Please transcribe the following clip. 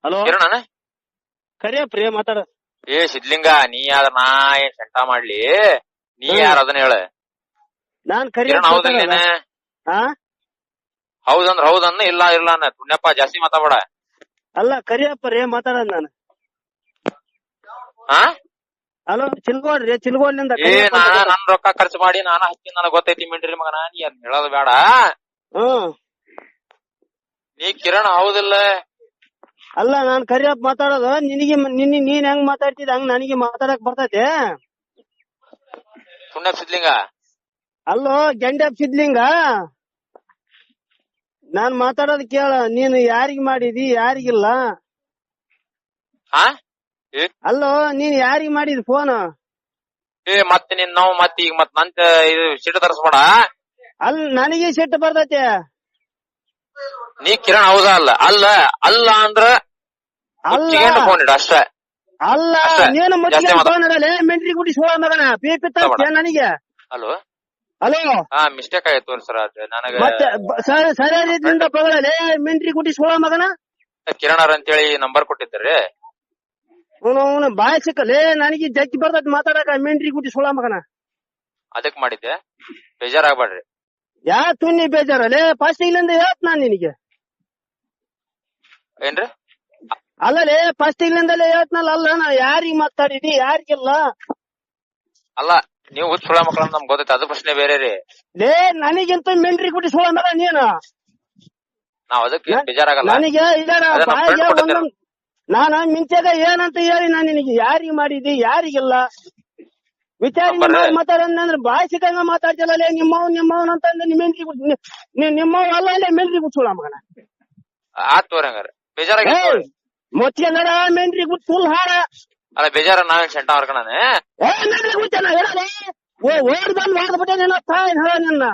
Hello ಕಿರಣನ ಕರಿಯಪ್ರಿ ಮಾತಾಡ. ಏ ಸಿದ್ಲಿಂಗ, ನೀ ಯಾರ ನಾ ಏನ್ ಶಂಟ ಮಾಡ್ಲಿ? ನೀ ಯಾರ ಅದನ್ನ ಹೇಳ. ನಾನ್ ಕಿರಣ್ ಕರಿಯಪ್ಪ ಹೌದಿಲ್ಲೇನ? ಹಾ ಹೌದಂದ್ರ ಹೌದನ್ನ, ಇಲ್ಲ ಇಲ್ಲ ಅನ್ನ. ಪುಣ್ಯಪ್ಪ ಜಾಸ್ತಿ ಮಾತಾಡ. ಅಲ್ಲ ಕರಿಯಪ್ಪ ರೇ ಮಾತಾಡೋದ್ ನಾನು. ಹಾ ಹಲೋ ಚಿಲ್ಗೋಡ್ರಿ, ಚಿಲ್ಗೋಡ್ಲಿಂದ ಏ ಕರಿಯಪ್ಪ ಅಂತ ಮಾತಾಡ್- ನನ್ ರೊಕ್ಕ ಖರ್ಚು ಮಾಡಿ ನಾನ ಹತ್ತೀನಿ, ನನಗ್ ಗೊತ್ತೈತಿ ಮಿಂಟ್ರಿ ಮಗನ. ನೀ ಅದ್ ಹೇಳೋದು ಬೇಡ. ಹ್ಮ್ ನೀ ಕಿರಣ್ ಹೌದಿಲ್ಲ? ಅಲ್ಲ ನಾನ್ ಕರಿಯಪ್ಪ ಮಾತಾಡೋದು. ನಿನಗೆ ನೀನ್ ಹೆಂಗ್ ಮಾತಾಡ್ತಿದ್ ಹಂಗ್ ನನಗೆ ಮಾತಾಡಕ್ ಬರ್ತೈತೆ? ಪುಣ್ಯ ಸಿದ್ಲಿಂಗ, ಅಲ್ಲೋ ಗೆಂಡ್ಯಪ್ ಸಿದ್ಲಿಂಗ, ನಾನ್ ಮಾತಾಡೋದ್ ಕೇಳ. ನೀನು ಯಾರಿಗ್ ಮಾಡಿದಿ ಯಾರಿಗಿಲ್ಲ? ಹಾ ಅಲ್ಲೋ ನೀನ್ ಯಾರಿಗ್ ಮಾಡಿದ್ ಫೋನ್? ಏ ಮತ್ತೆ ನಿನ್ ನಾವು ಮತ್ತೆ ಈಗ ಮತ್ ನಂತ ಇದು ಸಿಟ್ಟು ತರಿಸ್ಬೇಡ. ಅಲ್ ನನಗೆ ಸಿಟ್ಟು ಬರ್ತೈತೆ. ನೀ ಕಿರಣ್ ಹೌದಾ ಅಲ್ಲ? ಅಲ್ಲ ಅಲ್ಲ ಅಂದ್ರ ಅಲ್ಲ ಫೋನ್ ಇಡ ಅಷ್ಟ. ಅಲ್ಲ ಅಷ್ಟೇ. ನೀನು ಜಾಸ್ತಿ ಮುಚ್ಚಿಗೆ ಮಾತಾಡ್- ಫೋನ್ ಇಡಲೇ ಮೆಂಟ್ರಿ ಗುಡಿ ಸೋಳ ಮಗನ. ಪೀಪಿ ತರ್ತೀಯ ನನಗೆ? ಹಲೋ, ಹಲೋ ಹಾ ಮಿಸ್ಟೇಕ್ ಆಯ್ತು ಸರ್. ಅದು ನನಗ ಮತ್ತೆ ಸರಿ ರೀತಿಯಿಂದ ಪಗಳಲೇ ಮೆಂಟ್ರಿ ಗುಡಿ ಸೋಳ ಮಗನ. ಕಿರಣ್ ಅವ್ರ ಅಂತೇಳಿ ನಂಬರ್ ಕೊಟ್ಟಿದ್ದಾರೆ. ಅವನು ಬಾಯ್ ಸಿಕ್ಕಲೇ ನನಗೆ ಜಗ್ಗಿ ಬರ್ತೈತಿ ಮಾತಾಡಕ. ಮೆಂಟ್ರಿ ಗುಡಿ ಸೋಳ ಮಗನ ಅದಕ್ ಮಾಡಿದ್ದೆ, ಬೇಜಾರಾಗ್ಬೇಡ್ರಿ. ಯಾ ತುಣ್ಣಿ ಬೇಜಾರಲ್ಲೇ? ಫಸ್ಟ್ ಇಲ್ಲಿಂದ ಹೇಳ್ತ ನಾನ್ ನಿನಗೆ. ಏನ್ರಿ? ಅಲ್ಲಲೇ ಫಸ್ಟ್ ಇಲ್ಲಿಂದಲೇ ಹೇಳ್ತನಲ್ಲ. ಅಲ್ಲ ನಾ ಯಾರಿಗ್ ಮಾತಾಡಿದಿ ಯಾರಿಗಿಲ್ಲ? ಅಲ್ಲ, ನೀವು ಹುಚ್ಚ ಸುಳ ಮಕ್ಕಳ ನಮ್ಗೆ ಗೊತ್ತೈತೆ, ಅದು ಪ್ರಶ್ನೆ ಬೇರೆ ರೀ. ಲೇ ನನಗಿಂತ ಮೆಂಟ್ರಿ ಗುಡಿ ಸೋಳ ಮಗ ನೀನು. ನಾವ್ ಅದಕ್ಕೆ ಬೇಜಾರಾಗಲ್ಲ. ನನಗೆ ಇದಾರ ಅದೇ ನಮ್ ಬಾಯಿಗೆ friend ಕೊಟ್ಟಿದ್ದಾರೆ. ಒಂದೊಂದ್ ನಾನ ಮಿಂಚಾಗ ಏನಂತ ಹೇಳಿ ನಾನು ನಿನಗೆ ಯಾರಿಗ್ ಮಾಡಿದಿ ಯಾರಿಗಿಲ್ಲ ವಿಚಾರಣೆ ಬರ್ರಿ. ಮಾಡಿ ಮಾತಾಡಂದ್ರೆ ಬಾಯಿ ಸಿಕ್ಕಂಗ ಮಾತಾಡ್ತಿಲ್ಲ. ನಿಮ್ಮವ್ ಅಂತಂದ್ರೆ ನಿಮ್ಮವ್ ಅಲ್ಲ ಅಲ್ಲೇ ಮೆಂಟ್ರಿ ಗುಡ್ಸೋಳ ಮಗನ. ಆತ್ ತೋರಿ ಹಂಗಾರ. ಬೇಜಾರಾಗಿತ್ತು ನೋಡಿ. ಮೊಚ್ಚಿಗೆ ನಡ ಮೆಂಟ್ರಿ ಗುಡ್ ಫುಲ್ ಹಾರ. ಅಲ್ಲ ಬೇಜಾರ ನಾವೇನ್ ಶಂಟ ಹೊರ್ಕಣನೆ. ಮೆಂಟ್ರಿ ಗುಡ್ತಾನ ಹೇಳಲಿ. ಓಡ್ ಬಂದ್ ಮಾಡ್ಬಿಟ್ಟೆ ನಿನ್ನ ತಾಯಿ ಹೇಳ ನಿನ್ನ.